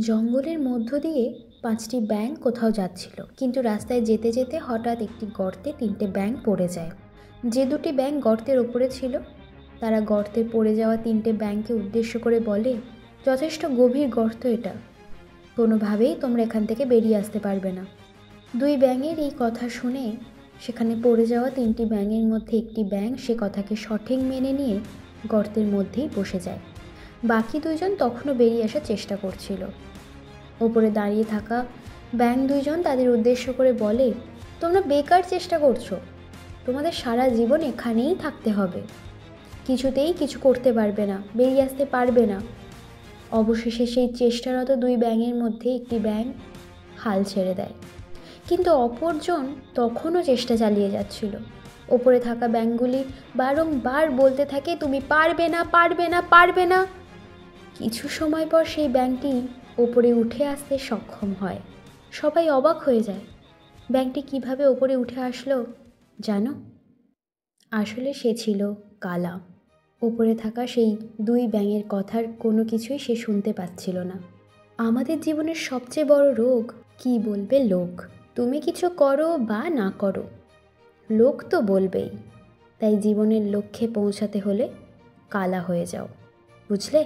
জঙ্গলের মধ্য দিয়ে 5টি ব্যাঙ কোথাও যাচ্ছিল, কিন্তু রাস্তায় যেতে যেতে হঠাৎ একটি গর্তে 3টে ব্যাঙ পড়ে যায়। যে দুটি ব্যাঙ গর্তের ওপরে ছিল তারা গর্তে পড়ে যাওয়া 3টে ব্যাঙকে উদ্দেশ্য করে বলে, যথেষ্ট গভীর গর্ত এটা, কোনোভাবেই তোমরা এখান থেকে বেরিয়ে আসতে পারবে না। দুই ব্যাঙের এই কথা শুনে সেখানে পড়ে যাওয়া 3টি ব্যাঙের মধ্যে একটি ব্যাঙ সে কথাকে সঠিক মেনে নিয়ে গর্তের মধ্যেই বসে যায়। বাকি দুইজন তখনও বেরিয়ে আসার চেষ্টা করছিল। ওপরে দাঁড়িয়ে থাকা ব্যাঙ দুইজন তাদের উদ্দেশ্য করে বলে, তোমরা বেকার চেষ্টা করছো, তোমাদের সারা জীবন এখানেই থাকতে হবে, কিছুতেই কিছু করতে পারবে না, বেরিয়ে আসতে পারবে না। অবশেষে সেই চেষ্টারত দুই ব্যাঙের মধ্যে একটি ব্যাঙ হাল ছেড়ে দেয়, কিন্তু অপরজন তখনও চেষ্টা চালিয়ে যাচ্ছিল। ওপরে থাকা ব্যাঙগুলি বারংবার বলতে থাকে, তুমি পারবে না, পারবে না, পারবে না। কিছু সময় পর সেই ব্যাঙটি ওপরে উঠে আসতে সক্ষম হয়। সবাই অবাক হয়ে যায়, ব্যাঙটি কিভাবে ওপরে উঠে আসলো জানো? আসলে সে ছিল কালা। ওপরে থাকা সেই দুই ব্যাঙের কথার কোনো কিছুই সে শুনতে পাচ্ছিল না। আমাদের জীবনের সবচেয়ে বড় রোগ কি বলবে লোক। তুমি কিছু করো বা না করো, লোক তো বলবেই। তাই জীবনের লক্ষ্যে পৌঁছাতে হলে কালা হয়ে যাও, বুঝলে?